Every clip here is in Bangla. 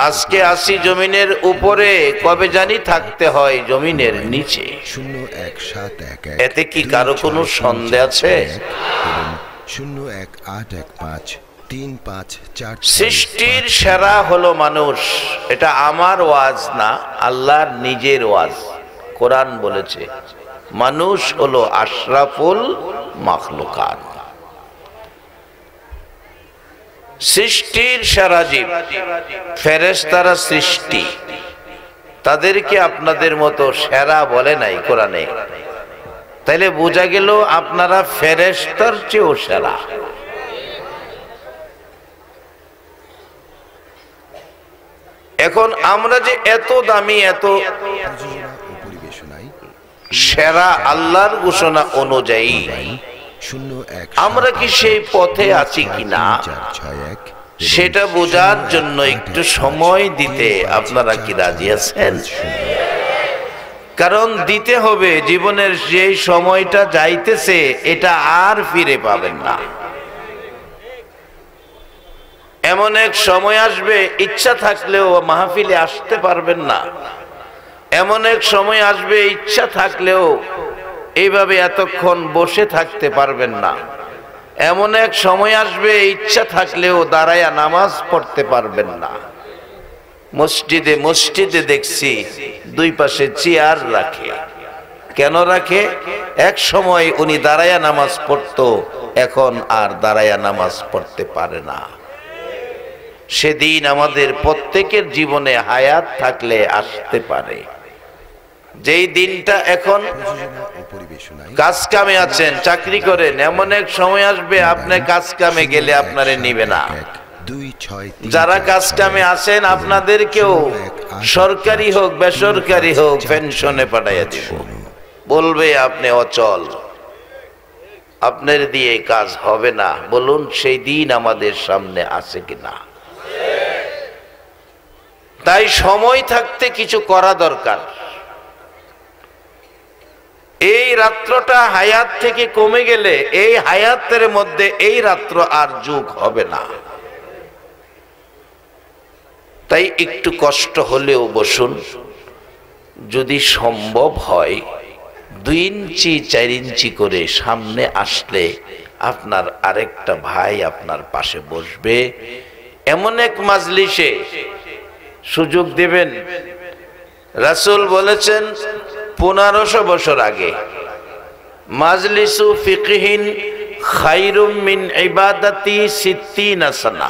আজকে আসি জমিনের উপরে, কবে জানি থাকতে হয় জমিনের নিচে। এতে কি কারো কোনো সন্দেহ আছে? সৃষ্টির সেরা হলো মানুষ। এটা আমার ওয়াজ না, আল্লাহর নিজের ওয়াজ। কোরআন বলেছে মানুষ হলো আশরাফুল মাখলুকাত, সৃষ্টির সেরা জীব। ফেরেশতারা সৃষ্টি, তাদেরকে আপনাদের মতো সেরা বলে নাই কোরআনে। তাইলে বোঝা গেল আপনারা ফেরেশতার চেয়েও সেরা। এখন আমরা যে এত দামি, এত সেরা আল্লাহর ঘোষণা অনুযায়ী আমরা কি সেই পথে আছি কিনা সেটা বোঝার জন্য একটু সময় দিতে আপনারা কি রাজি আছেন? কারণ দিতে হবে। জীবনের যে সময়টা যাইতেছে এটা আর ফিরে পাবেন না। এমন এক সময় আসবে ইচ্ছা থাকলেও মাহফিলে আসতে পারবেন না। এমন এক সময় আসবে ইচ্ছা থাকলেও এইভাবে এতক্ষণ বসে থাকতে পারবেন না। এমন এক সময় আসবে ইচ্ছা থাকলেও দাঁড়ায়া নামাজ পড়তে পারবেন না। মসজিদে মসজিদে দেখছি দুই পাশে চেয়ার রাখে। কেন রাখে? এক সময় উনি দাঁড়ায়া নামাজ পড়তো, এখন আর দাঁড়ায়া নামাজ পড়তে পারে না। সেদিন আমাদের প্রত্যেকের জীবনে হায়াত থাকলে আসতে পারে। যেই দিনটা এখন কাজ কামে আছেন, চাকরি করেন, এমন এক সময় আসবে আপনি কাজ কামে গেলে আপনারে নিবে না। যারা কাজ কামে আছেন আপনাদেরকেও সরকারি হোক বেসরকারি হোক পেনশনে পাঠাইয়া দিব। বলবে আপনি অচল, আপনার দিয়ে কাজ হবে না। বলুন সেই দিন আমাদের সামনে আছে কিনা? তাই সময় থাকতে কিছু করা দরকার। এই রাত্রটা হায়াত থেকে কমে গেলে এই হায়াতের মধ্যে এই রাত্র আর যোগ হবে না। তাই একটু কষ্ট হলেও বসুন। যদি সম্ভব হয় 2 ইঞ্চি 4 ইঞ্চি করে সামনে আসলে আপনার আরেকটা ভাই আপনার পাশে বসবে। এমন এক মাজলিসে সুযোগ দেবেন। রাসূল বলেছেন 1500 বছর আগে, মাজলিসু ফিকহিন খায়রুম মিন ইবাদাতি 60 সানা।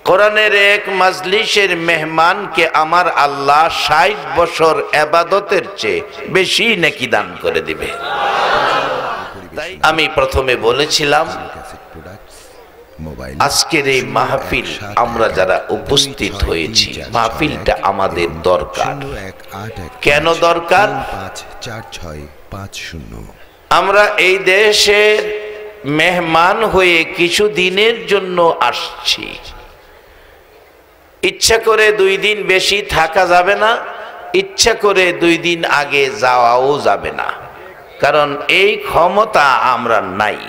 কোরআনের এক মাজলিসের মেহমানকে আমার আল্লাহ 60 বছর ইবাদতের চেয়ে বেশি নেকি দান করে দিবে। আমি প্রথমে বলেছিলাম আজকের এই মাহফিল আমরা যারা উপস্থিত হয়েছি, মাহফিলটা আমাদের দরকার। কেন দরকার? আমরা এই দেশের মেহমান হয়ে কিছু দিনের জন্য আসছি। ইচ্ছা করে 2 দিন বেশি থাকা যাবে না, ইচ্ছা করে 2 দিন আগে যাওয়াও যাবে না। কারণ এই ক্ষমতা আমরা নাই।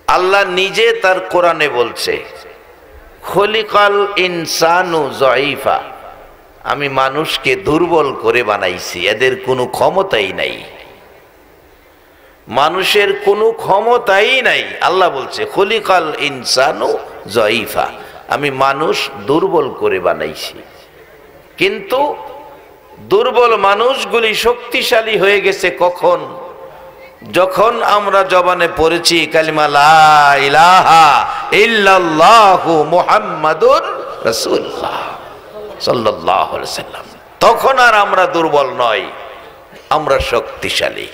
আল্লাহ নিজে তার কোরআনে বলছে খলিকাল ইনসানু যায়ীফা, আমি মানুষকে দুর্বল করে বানাইছি, এদের কোনো ক্ষমতাই নাই। মানুষের কোনো ক্ষমতাই নাই। আল্লাহ বলছে খলিকাল ইনসানু যায়ীফা, আমি মানুষ দুর্বল করে বানাইছি। কিন্তু দুর্বল মানুষগুলি শক্তিশালী হয়ে গেছে কখন? যখন আমরা জবানে পড়েছি কালিমা লা ইলাহা ইল্লাল্লাহু মুহাম্মাদুর রাসূলুল্লাহ সাল্লাল্লাহু আলাইহি ওয়াসাল্লাম, তখন আর আমরা দুর্বল নই, আমরা শক্তিশালী।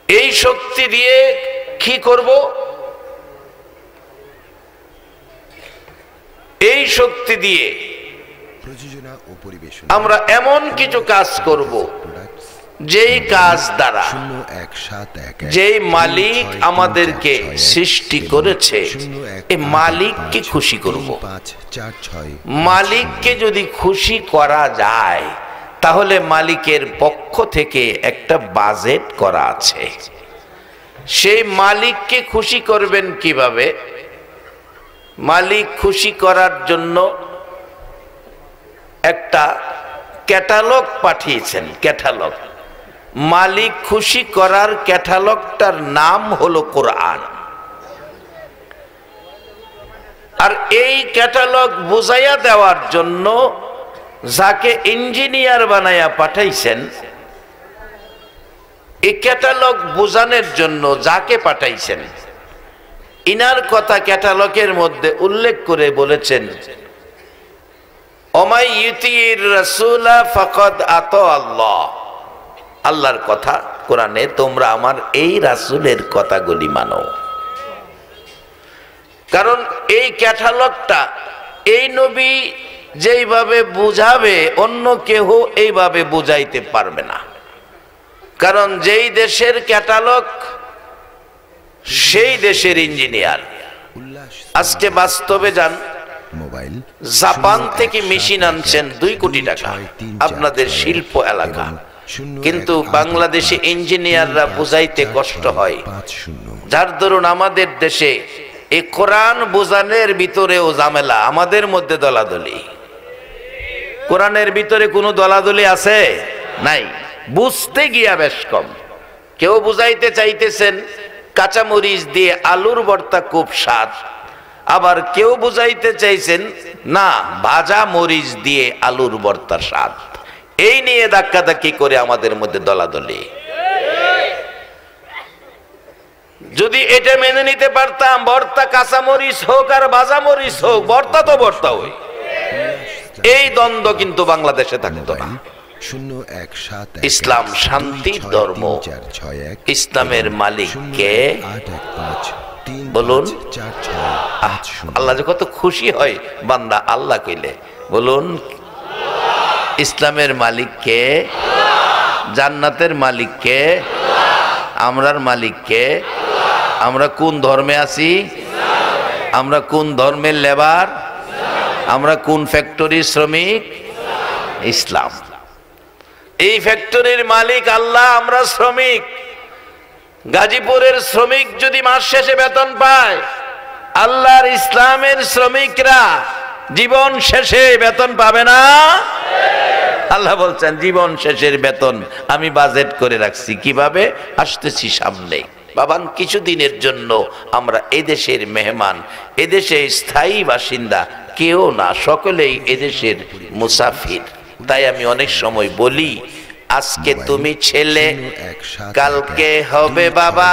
এই শক্তি দিয়ে কি করব? এই শক্তি দিয়ে আমরা এমন কিছু কাজ করব যেই কাজ দ্বারা যেই মালিক আমাদেরকে সৃষ্টি করেছে এই মালিককে খুশি করব। মালিককে যদি খুশি করা যায় তাহলে মালিকের পক্ষ থেকে একটা বাজেট করা আছে। সেই মালিককে খুশি করবেন কিভাবে? মালিক খুশি করার জন্য একটা ক্যাটালগ পাঠিয়েছেন। ক্যাটালগ, মালিক খুশি করার ক্যাটালগটার নাম হলো কোরআন। আর এই ক্যাটালগ বুঝাইয়া দেওয়ার জন্য যাকে ইঞ্জিনিয়ার বানাইয়া পাঠাইছেন, এই ক্যাটালগ বোঝানোর জন্য যাকে পাঠাইছেন, ইনার কথা ক্যাটালগের মধ্যে উল্লেখ করে বলেছেন, ওমাই ইউতির রাসূলা ফাকাদ আতা আল্লাহ। আল্লাহর কথা কোরআনে, তোমরা আমার এই রাসূলের কথাগুলি মানো। কারণ এই ক্যাটালগটা এই নবী যেইভাবে বুঝাবে অন্য কেউ এইভাবে বুঝাইতে পারবে না। কারণ যেই দেশের ক্যাটালগ সেই দেশের ইঞ্জিনিয়ার। আজকে বাস্তবে যান, জাপান থেকে মেশিন আনছেন 2 কোটি টাকা, আপনাদের শিল্প এলাকা, কিন্তু বাংলাদেশে ইঞ্জিনিয়াররা বুঝাইতে কষ্ট হয়। যার দরুন আমাদের দেশে এই কোরআন বোঝানোর ভিতরেও ঝামেলা, আমাদের মধ্যে দলাদলি। কোরআনের ভিতরে কোনো দলাদলি আছে? নাই। বুঝতে গিয়া বেশ কম। কেউ বুঝাইতে চাইতেছেন কাঁচামরিচ দিয়ে আলুর ভর্তা খুব স্বাদ, আবার কেউ বুঝাইতে চাইছেন না ভাজা মরিচ দিয়ে আলুর ভর্তা স্বাদ। এই নিয়ে ধাক্কাধাক্কি করে আমাদের মধ্যে দলাদলি। যদি এটা মেনে নিতে পারতাম, ভর্তা কাঁচামরিচ হোক আর ভাজা মরিচ হোক, ভর্তা তো ভর্তা হই, এই দ্বন্দ্ব কিন্তু বাংলাদেশে থাকতো না। ইসলাম শান্তির ধর্ম। ইসলামের মালিক কে বলুন? আল্লাহ যে কত খুশি হয় বান্দা আল্লাহ কইলে। বলুন, ইসলামের মালিক কে? জান্নাতের মালিক কে? আমরার মালিক কে? আমরা কোন ধর্মে আছি? আমরা কোন ধর্মের লেবার? আমরা কোন ফ্যাক্টরির শ্রমিক? ইসলাম। এই ফ্যাক্টরির মালিক আল্লাহ, আমরা শ্রমিক। গাজীপুরের শ্রমিক যদি মাস শেষে বেতন পায়, আল্লাহর ইসলামের শ্রমিকরা জীবন শেষে বেতন পাবে না? আল্লাহ বলছেন জীবন শেষের বেতন আমি বাজেট করে রাখছি। কিভাবে? আসতেছি সামনে। বাবান, কিছুদিনের জন্য আমরা এদেশের মেহমান, এদেশে স্থায়ী বাসিন্দা কেউ না, সকলেই এদেশের মুসাফির। তাই আমি অনেক সময় বলি, আজকে তুমি ছেলে, কালকে হবে বাবা,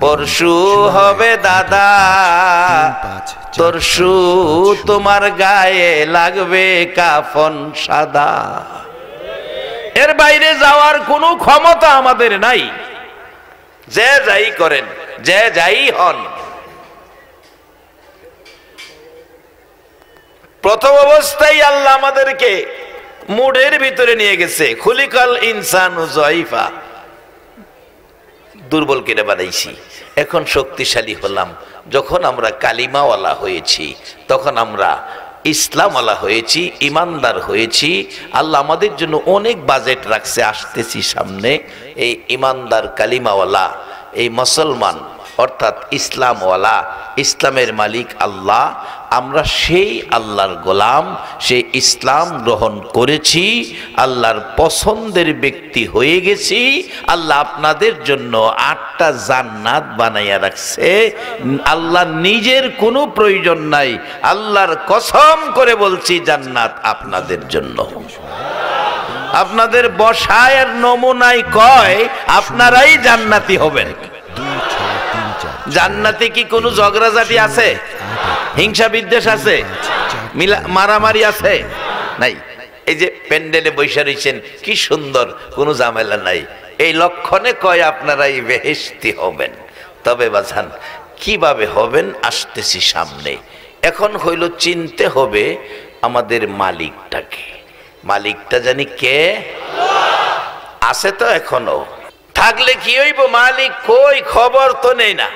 পরশু হবে দাদা, তরশু তোমার গায়ে লাগবে কাফন সাদা। এর বাইরে যাওয়ার কোনো ক্ষমতা আমাদের নাই। যে যাই করেন, যে যাই হন, প্রথম অবস্থায় আল্লাহ আমাদেরকে মুডের ভিতরে নিয়ে গেছে। খুলিকাল ইনসানু যায়ফা, দুর্বল করে বানাইছি। এখন শক্তিশালী হলাম। যখন আমরা কালিমাওয়ালা হয়েছি, তখন আমরা ইসলামওয়ালা হয়েছি, ইমানদার হয়েছি। আল্লাহ আমাদের জন্য অনেক বাজেট রাখছে। আসতেছি সামনে এই ইমানদার কালিমাওয়ালা, এই মুসলমান অর্থাৎ ইসলামওয়ালা, ইসলামের মালিক আল্লাহ। আমরা সেই আল্লাহর গোলাম, সেই ইসলাম গ্রহণ করেছি, আল্লাহর পছন্দের ব্যক্তি হয়ে গেছি। আল্লাহ আপনাদের জন্য 8টা জান্নাত বানাইয়া রাখছে। আল্লাহ নিজের কোনো প্রয়োজন নাই। আল্লাহর কসম করে বলছি, জান্নাত আপনাদের জন্য। আপনাদের বসায়ের নমুনায় কয় আপনারাই জান্নাতি হবেন। জান্নাতে কি কোনো ঝগড়াঝাটি আছে? হিংসা বিদ্বেষ আছে? মারামারি আছে? নাই। এই যে প্যান্ডেলে বৈশা রয়েছেন, কি সুন্দর, কোনো ঝামেলা নাই। এই লক্ষণে কয় আপনারাই বেহেশতি হবেন। তবে বাজান, কিভাবে হবেন? আসতেছি সামনে। এখন হইল চিনতে হবে আমাদের মালিকটাকে। মালিকটা জানি কে? আছে তো এখনো। থাকলে কি হইব? মালিক কই? খবর তো নেই না।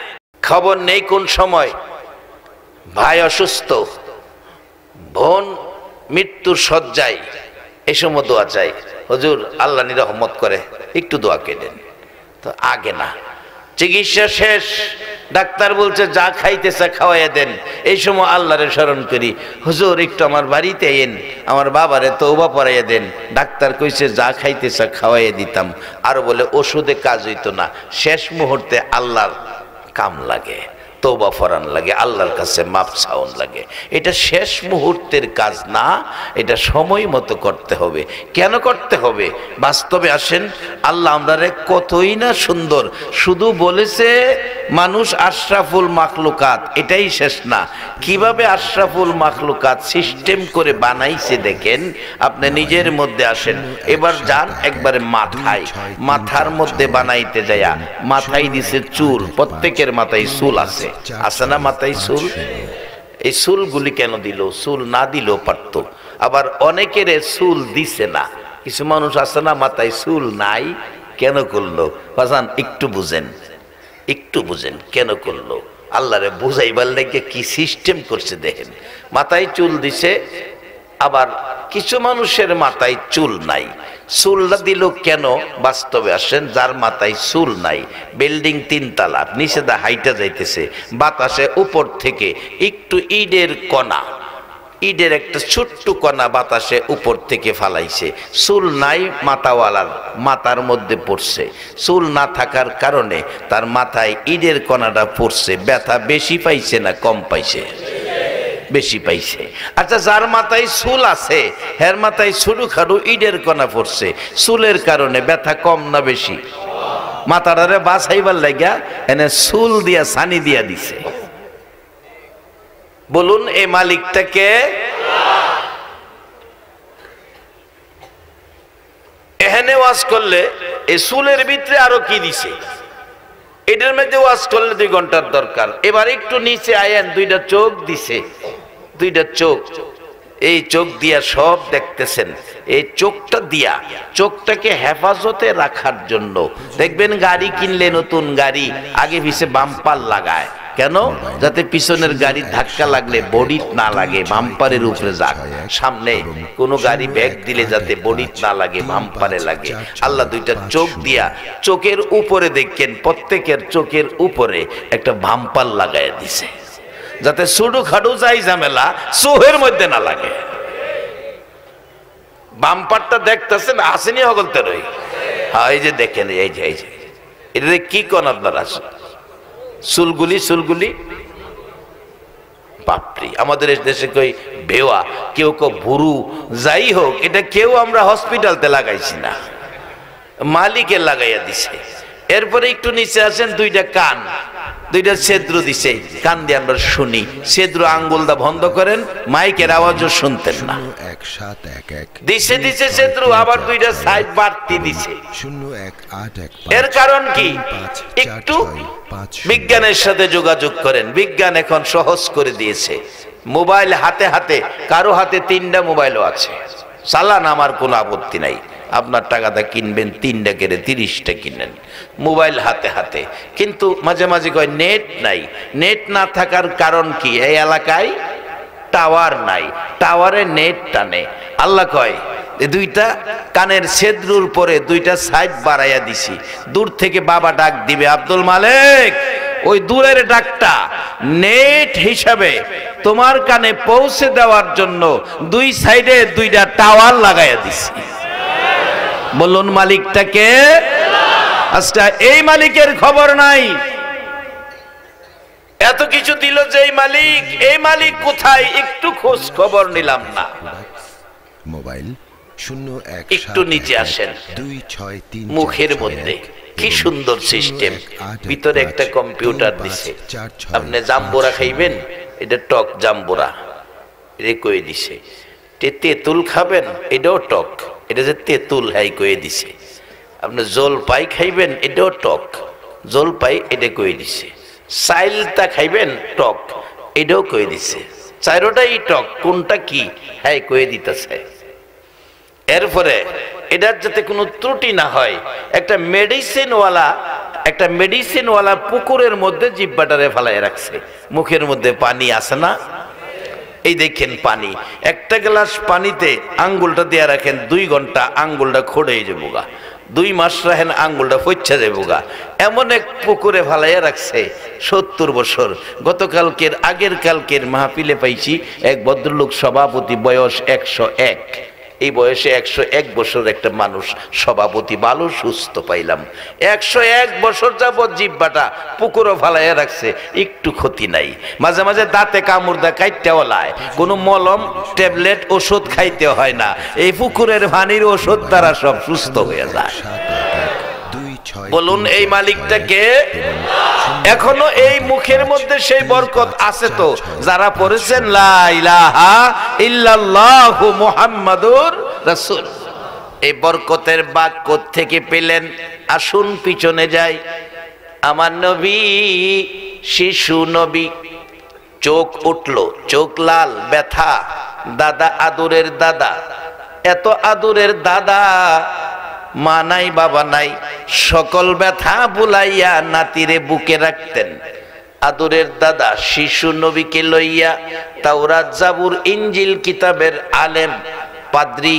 খবর নেই কোন সময় ভাই অসুস্থ, বোন মৃত্যুর শয্যায়, এই সময় দোয়া চাই, হুজুর আল্লাহ নিরহমত করে, একটু দোয়া কেটেন। তো আগে না, চিকিৎসা শেষ, ডাক্তার বলছে যা খাইতেছে খাওয়াইয়া দেন। এই সময় আল্লাহরে স্মরণ করি, হুজুর একটু আমার বাড়িতে এন, আমার বাবারে তওবা পড়াইয়া দেন। ডাক্তার কইছে যা খাইতেছে খাওয়াইয়া দিতাম। আর বলে ওষুধে কাজ হইতো না। শেষ মুহূর্তে আল্লাহর কাম লাগে, তওবা ফরান লাগে, আল্লাহর কাছে মাপ চাওন লাগে। এটা শেষ মুহূর্তের কাজ না, এটা সময় মতো করতে হবে। কেন করতে হবে? বাস্তবে আসেন, আল্লাহ আমরারে কতই না সুন্দর। শুধু বলেছে মানুষ আশরাফুল মাখলুকাত, এটাই শেষ না। কিভাবে আশরাফুল মাখলুকাত সিস্টেম করে বানাইছে দেখেন। আপনি নিজের মধ্যে আসেন, এবার যান একবারে মাথায়, মাথার মধ্যে বানাইতে যায়া মাথায় দিছে চুল। প্রত্যেকের মাথায় চুল আছে, আছে না মাথায় চুল? এই চুলগুলি কেন দিল? চুল না দিলেও পারত। আবার অনেকের চুল দিছে না। কিছু মানুষ আছে না মাথায় চুল নাই, কেন করলো? বাজান একটু বুঝেন, একটু বুঝেন কেন করলো। আল্লাহরে বুঝাইবার লাগে কি সিস্টেম করছে দেখেন। মাথায় চুল দিছে, আবার কিছু মানুষের মাথায় চুল নাই। চুলটা দিল কেন? বাস্তবে আসেন, যার মাথায় চুল নাই, বিল্ডিং 3 তলা, নিচে দা হাইটা যাইতেছে, বাতাসে উপর থেকে একটু ইটের কণা, ইটের একটা ছোট্ট কণা বাতাসে উপর থেকে ফালাইছে। চুল নাই মাথাওয়ালার, মাথার মধ্যে পড়ছে। চুল না থাকার কারণে তার মাথায় ইটের কণাটা পড়ছে। ব্যথা বেশি পাইছে না কম পাইছে? বেশি পাইছে। আচ্ছা, যার মাথায় চুল আছে হের মাথায় ছোট খাটো ইটের কণা পড়ছে, চুলের কারণে ব্যথা কম না বেশি? মাথাটারে বাঁচাইবার লাগিয়া এনে চুল দিয়া ছানি দিয়া দিছে। বলুন এই মালিকটাকে? এখানে ওয়াজ করলে এই চুলের ভিতরে আরো কি দিছে, এটার মধ্যে ওয়াজ করলে 2 ঘন্টার দরকার। এবার একটু নিচে আয়েন, 2টা চোখ দিছে, 2টা চোখ। এই চোখ দিয়া সব দেখতেছেন। এই চোখটা দিয়া, চোখটাকে হেফাজতে রাখার জন্য দেখবেন গাড়ি কিনলে, নতুন গাড়ি আগে পিছে বাম্পার লাগায়। কেন? যাতে পিছনের গাড়ি ধাক্কা লাগলে বডি না লাগে, বাম্পারের উপরে যাক। সামনে কোনো গাড়ি ব্যাগ দিলে যাতে বডি না লাগে, বাম্পারে লাগে। আল্লাহ 2টা চোখ দিয়া চোখের উপরে দেখেন, প্রত্যেকের চোখের উপরে একটা বাম্পার লাগায় দিছে, যাতে ছোটো খাটো যাই ঝামেলা চোখের মধ্যে না লাগে। বাম্পারটা দেখতেছেন, আসেনি হগলতে রই। হ্যাঁ, এই যে দেখেন, এই যে এটা কি কোন আপনারা চুলগুলি, চুলগুলি বাপরি। আমাদের দেশে কই বেওয়া, কেউ কেউ বুড়ু, যাই হোক, এটা কেউ আমরা হসপিটালতে লাগাইছি না, মালিকে লাগাইয়া দিছে। এরপরে একটু নিচে আসেন, 2টা কান, 2টা ছেদ্র দিছে, কান দিয়ে আমরা শুনি। ছেদ্র আঙ্গুলটা বন্ধ করেন, মাইকের আওয়াজও শুনতেন না। দিছে দিছে ছেদ্র, আবার 2টা সাইড বাড়তি দিছে। এর কারণ কি? একটু বিজ্ঞানের সাথে যোগাযোগ করেন। বিজ্ঞান এখন সহজ করে দিয়েছে। মোবাইল হাতে হাতে, কারো হাতে 3টা মোবাইলও আছে, চালান, আমার কোনো আপত্তি নাই। আপনার টাকাটা কিনবেন, 3টা কেড়ে 30টা কিনেন, মোবাইল হাতে হাতে। কিন্তু মাঝে মাঝে কয় নেট নাই। নেট না থাকার কারণ কি? এই এলাকায় টাওয়ার নাই, টাওয়ারে নেট টানে। আল্লাহ কয় 2টা কানের ছেদ্রুর পরে 2টা সাইড বাড়াইয়া দিছি। দূর থেকে বাবা ডাক দিবে, আব্দুল মালিক, ওই দূরের ডাকটা নেট হিসাবে তোমার কানে পৌঁছে দেওয়ার জন্য 2 সাইডে 2টা টাওয়ার লাগাইয়া দিছি। বলুন মালিকটাকে? আচ্ছা, এই মালিকের খবর নাই। এত কিছু দিল যে মালিক, এই মালিক কোথায় একটু খোঁজ খবর নিলাম না। মোবাইল 01, একটু নিচে আসেন, মুখের মধ্যে কি সুন্দর সিস্টেম, ভিতরে একটা কম্পিউটার দিছে। আপনি জাম্বুরা খাইবেন, এটা টক জাম্বুরা, এটা কয়ে দিছে। তেঁতুল খাবেন, এটাও টক, এটা যে তেঁতুল হাই কয়ে দিছে। আপনি জলপাই খাইবেন, এটাও টক, জলপাই এটা কয়ে দিছে। চাইলটা খাইবেন, টক, এটাও কয়ে দিছে। 4টাই টক, কোনটা কি হ্যাঁ কয়ে দিতেছে। এরপরে এটার যাতে কোনো ত্রুটি না হয়, একটা মেডিসিনওয়ালা পুকুরের মধ্যে জিব্বাটারে ফেলায় রাখছে। মুখের মধ্যে পানি আসে না, এই দেখেন পানি। একটা গ্লাস পানিতে আঙ্গুলটা দিয়ে রাখেন, 2 ঘন্টা আঙ্গুলটা খড়ে যাবো গা। 2 মাস রাহেন আঙ্গুলটা ফইচ্ছা যাবো গা, এমন এক পুকুরে ফালাইয়া রাখছে 70 বছর। গতকালকের আগের কালকের মাহফিলে পাইছি এক ভদ্রলোক সভাপতি, বয়স 101। এই বয়সে 101 বছর একটা মানুষ সভাপতি, ভালো সুস্থ পাইলাম। 101 বছর যাবৎ জিব্বাটা পুকুরও ফালাইয়া রাখছে, একটু ক্ষতি নাই। মাঝে মাঝে দাঁতে কামড় দা কাইতেও লাই, কোনো মলম ট্যাবলেট ওষুধ খাইতে হয় না, এই পুকুরের পানির ওষুধ দ্বারা সব সুস্থ হয়ে যায়। বলুন এই মালিকটাকে? এখনো এই মুখের মধ্যে সেই বরকত আছে তো, যারা পড়েছেন লা ইলাহা ইল্লাল্লাহু মুহাম্মাদুর রাসূল। এই বরকতের বাক থেকে পেলেন? আসুন পিছনে যাই। আমার নবী শিশু নবী, চোখ উঠলো, চোখ লাল, ব্যথা, দাদা আদরের দাদা, এত আদরের দাদা, মা নাই বাবা নাই, সকল ব্যথা বুলাইয়া নাতিরে বুকে রাখতেন। আদরের দাদা শিশু নবীকে লইয়া তাওরাত জাবুর ইনজিল কিতাবের আলেম, পাদ্রী,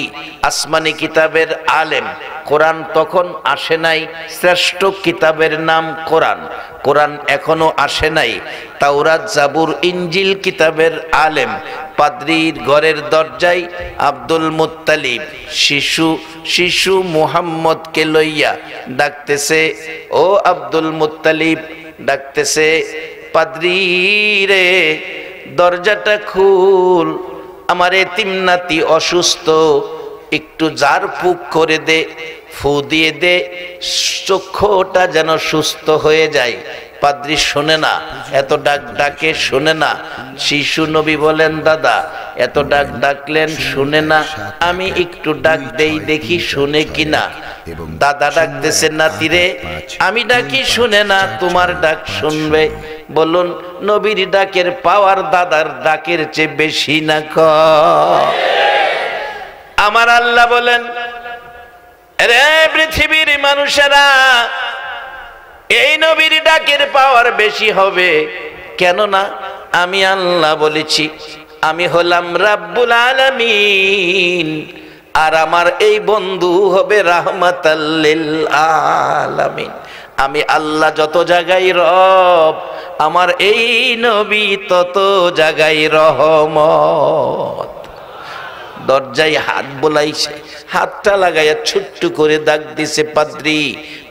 আসমানি কিতাবের আলেম। কোরআন তখন আসে নাই, শ্রেষ্ঠ কিতাবের নাম কোরআন। কোরআন এখনো আসে নাই, তাওরাত জাবুর ইনজিল কিতাবের আলেম পাদ্রীর ঘরের দরজায় আব্দুল মুত্তালিব শিশু মুহাম্মদকে লইয়া ডাকতেছে, ও আব্দুল মুত্তালিব, ডাকতেছে, পাদ্রী রে দরজাটা খুল, আমার এতিম নাতি অসুস্থ, একটু জার ফুক করে দে, ফু দিয়ে দে, চক্ষুটা যেন সুস্থ হয়ে যায়। পাদ্রী শোনে না, এত ডাক ডাকে শোনে না। শিশু নবী বলেন, দাদা এত ডাক ডাকলেন শুনে না, আমি একটু ডাক দেই দেখি শুনে কিনা। দাদা ডাকতেছে, নাতিরে আমি ডাকি শুনে না, তোমার ডাক শুনবে। বলুন নবীর ডাকের পাওয়ার দাদার ডাকের চেয়ে বেশি না কম? আমার আল্লাহ বলেন, রে পৃথিবীর মানুষেরা, এই নবীর ডাকের পাওয়ার বেশি হবে। কেননা আমি আল্লাহ বলেছি, আমি হলাম রাব্বুল আলামিন, আর আমার এই বন্ধু হবে রাহমাতাল লিল আলামিন। আমি আল্লাহ যত জায়গায় রব, আমার এই নবী তত জায়গায় রহমত। দরজায় হাত বোলাইছে, হাতটা লাগাইয়া ছোট্ট করে দাগ দিছে পাদ্রী।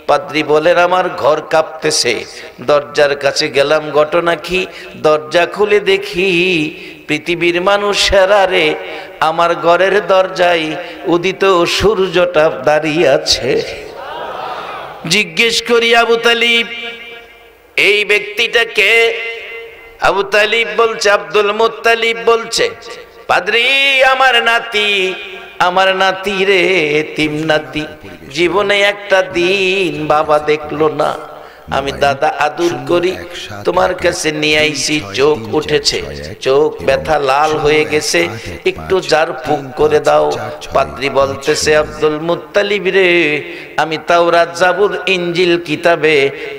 পাদ্রী বলেন, আমার ঘর কাঁপতেছে। দরজার কাছে গেলাম, ঘটনা কি? দরজা খুলে দেখি পৃথিবীর মানুষেরা রে, আমার ঘরের দরজায় উদিত সূর্যটা দাঁড়িয়ে আছে। জিজ্ঞেস করি, আবু তালিব এই ব্যক্তিটাকে? আবু তালিব বলছে, আব্দুল মুত্তালিব বলছে, পাদ্রী আমার নাতি, আমার নাতি রে, এতিম নাতি, জীবনে একটা দিন বাবা দেখলো না। আমি দাদা আদর করি, তোমার কাছে নিয়ে আইছি, চোখ উঠেছে, চোখ ব্যথা লাল হয়ে গেছে, একটু জার ফুক করে দাও। পাদ্রী বলতেছে, আব্দুল মুত্তালিব রে, আমি তাওরাত জাবুর ইনজিল কিতাবে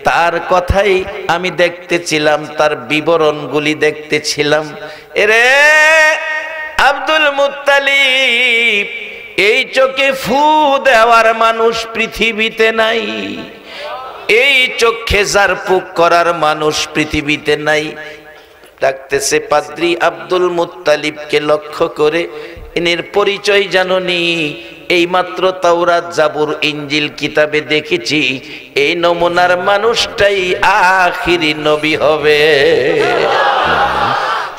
তার কথাই আমি দেখতেছিলাম, তার বিবরণগুলি দেখতেছিলাম। এরে আব্দুল মুত্তালিব, এই চোখে ফু দেওয়ার মানুষ পৃথিবীতে নাই, এই চোখে জারপুক করার মানুষ পৃথিবীতে নাই। ডাকতেছে পাদ্রী আব্দুল মুত্তালিবকে লক্ষ্য করে, এর পরিচয় জানোনি? এই মাত্র তাওরাত জাবুর ইনজিল কিতাবে দেখেছি, এই নমুনার মানুষটাই আখিরি নবী হবে।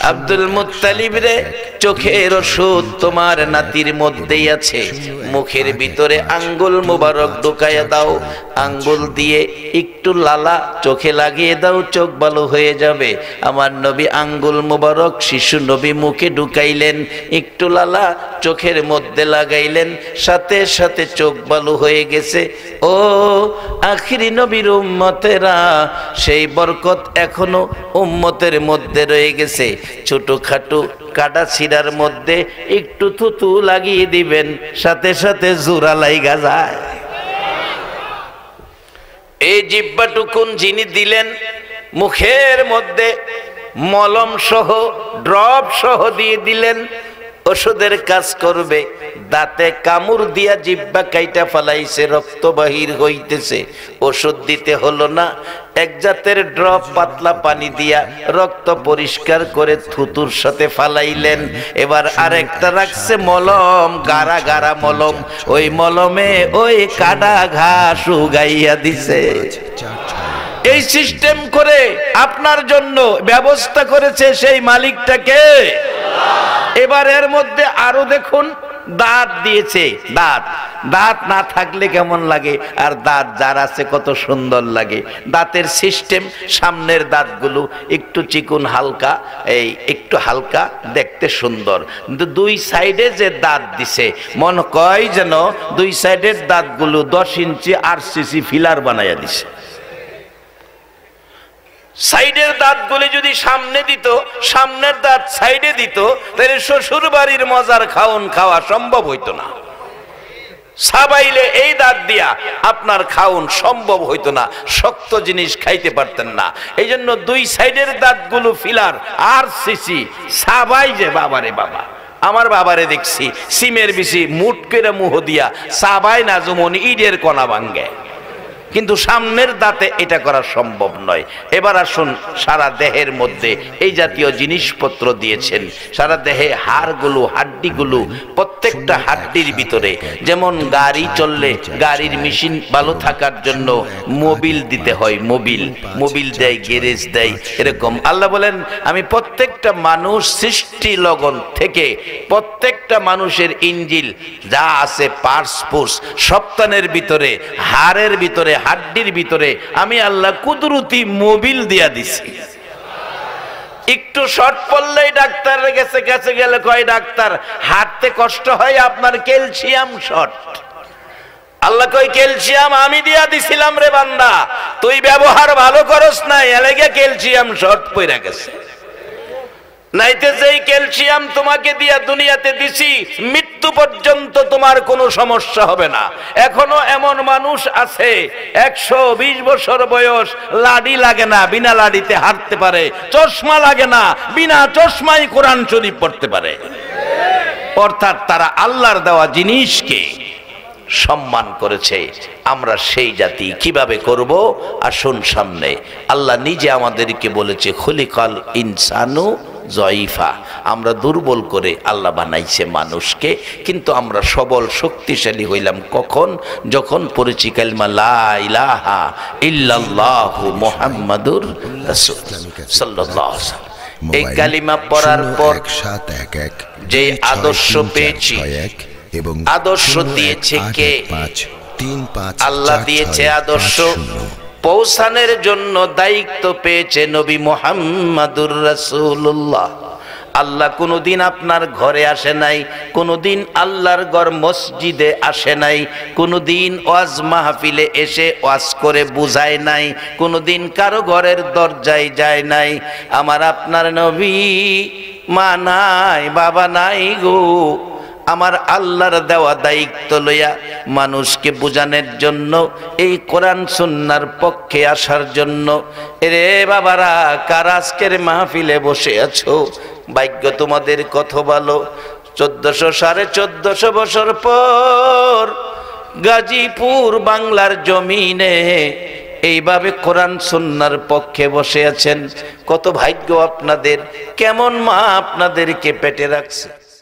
আব্দুল মুত্তালিব রে, চোখের ওষুধ তোমার নাতির মধ্যেই আছে, মুখের ভিতরে আঙ্গুল মুবারক ঢুকাইয়া দাও, আঙ্গুল দিয়ে একটু লালা চোখে লাগিয়ে দাও, চোখ ভালো হয়ে যাবে। আমার নবী আঙ্গুল মুবারক শিশু নবী মুখে ঢুকাইলেন, একটু লালা চোখের মধ্যে লাগাইলেন, সাথে সাথে চোখ ভালো হয়ে গেছে। ও আখিরি নবীর উম্মতেরা, সেই বরকত এখনো উম্মতের মধ্যে রয়ে গেছে। ছোটখাটো কাটা ছিঁড়ার মধ্যে একটু থুতু লাগিয়ে দিবেন, সাথে সাথে জোড়া লাইগা যায়। এই জিহ্বাটুকুন যিনি দিলেন, মুখের মধ্যে মলম সহ ড্রপ সহ দিয়ে দিলেন, ওষুধের কাজ করবে। দাঁতে কামড় দিয়া জিহ্বা কাইটা ফালাইছে, রক্ত বাহির হইতেছে, ওষুধ দিতে হলো না। এক জাতের ড্রপ পাতলা পানি দিয়া রক্ত পরিষ্কার করে থুতুর সাথে ফালাইলেন। এবার আরেকটা রাখছে মলম, গাড়া গাড়া মলম, ওই মলমে ওই কাটা ঘাস উগাইয়া দিছে। এই সিস্টেম করে আপনার জন্য ব্যবস্থা করেছে সেই মালিকটাকে। এবার এর মধ্যে আরো দেখুন, দাঁত দিয়েছে। দাঁত দাঁত না থাকলে কেমন লাগে, আর দাঁত যার আছে কত সুন্দর লাগে। দাঁতের সিস্টেম, সামনের দাঁতগুলো একটু চিকুন হালকা, এই একটু হালকা, দেখতে সুন্দর। কিন্তু দুই সাইডে যে দাঁত দিছে, মন কয় যেন দুই সাইডের দাঁতগুলো 10 ইঞ্চি RCC ফিলার বানাইয়া দিছে। সাইডের দাঁতগুলি যদি সামনে দিত, সামনের দাঁত সাইডে দিত, তাহলে শ্বশুর বাড়ির মজার খাওন খাওয়া সম্ভব হইতো না। সাবাইলে এই দাঁত দিয়া আপনার খাওন সম্ভব হইতো না, শক্ত জিনিস খাইতে পারতেন না। এই জন্য দুই সাইডের দাঁতগুলো ফিলার RCC সাবাই যে। বাবারে বাবা, আমার বাবারে দেখছি সিমের বিচি মুট করে মুহ দিয়া সাবাই না, যেমন ইটের কণা ভাঙ্গে, কিন্তু সামনের দাঁতে এটা করা সম্ভব নয়। এবার আসুন, সারা দেহের মধ্যে এই জাতীয় জিনিসপত্র দিয়েছেন। সারা দেহে হাড়গুলো, হাড্ডিগুলো, প্রত্যেকটা হাড্ডির ভিতরে, যেমন গাড়ি চললে গাড়ির মেশিন ভালো থাকার জন্য মোবিল দিতে হয়, মোবিল দেয়, গ্যারেজ দেয়, এরকম আল্লাহ বলেন আমি প্রত্যেকটা মানুষ সৃষ্টি লগন থেকে প্রত্যেকটা মানুষের ইঞ্জিল যা আছে, পার্স পুর্স, সপ্তাহের ভিতরে, হাড়ের ভিতরে, হাড্ডির ভিতরে আমি আল্লাহ কুদরতি মোবিল দিয়া দিছি। একটু শর্ট পড়লেই ডাক্তারের কাছে গেলে কয় ডাক্তার হাঁটতে কষ্ট হয়, আপনার ক্যালসিয়াম শর্ট। আল্লাহ কই ক্যালসিয়াম আমি দিয়া দিছিলাম রে বান্দা, তুই ব্যবহার ভালো করস না, এলাকা ক্যালসিয়াম শর্ট পড়ে গেছে। নাইতে যেই ক্যালসিয়াম তোমাকে দিয়া দুনিয়াতে দিছি, মৃত্যু পর্যন্ত তোমার কোনো সমস্যা হবে না। এখনো এমন মানুষ আছে 120 বছর বয়স, লাডি লাগে না, বিনা লাডিতে হাঁটতে পারে, চশমা লাগে না, বিনা চশমায় কোরআন শরীফ পড়তে পারে। অর্থাৎ তারা আল্লাহর দেওয়া জিনিসকে সম্মান করেছে। আমরা সেই জাতি কিভাবে করব? আসুন সামনে আল্লাহ নিজে আমাদেরকে বলেছে খুলিকাল ইনসানু জয়ীফা। আমরা দুর্বল করে আল্লাহ বানাইছে মানুষকে, কিন্তু আমরা সবল শক্তিশালী হইলাম কখন? যখন পড়েছি কালিমা লা ইলাহা ইল্লাল্লাহু মুহাম্মাদুর রাসূল সাল্লাল্লাহু আলাইহি ওয়াসাল্লাম। এই কালিমা পড়ার পর যে আদর্শ পেয়েছি, এবং আদর্শ দিয়েছে কে? আল্লাহ দিয়েছে আদর্শ। পৌঁছানোর জন্য দায়িত্ব পেয়েছে নবী মুহাম্মাদুর রাসূলুল্লাহ। আল্লাহ কোনোদিন আপনার ঘরে আসে নাই, কোনোদিন আল্লাহর ঘর মসজিদে আসে নাই, কোনোদিন ওয়াজ মাহফিলে এসে ওয়াজ করে বুঝায় নাই, কোনোদিন কারো ঘরের দরজায় যায় নাই। আমার আপনার নবী মা নাই, বাবা নাই গো, আমার আল্লাহর দেওয়া দায়িত্ব লইয়া মানুষকে বোঝানোর জন্য, এই কোরআন সুন্নাহর পক্ষে আসার জন্য। এরে বাবারা, কার আজকের মাহফিলে বসে আছো? ভাগ্য তোমাদের কত ভালো। 1400-1450 বছর পর গাজীপুর বাংলার জমিনে এইভাবে কোরআন সুন্নাহর পক্ষে বসে আছেন। কত ভাগ্য আপনাদের! কেমন মা আপনাদেরকে পেটে রাখছে।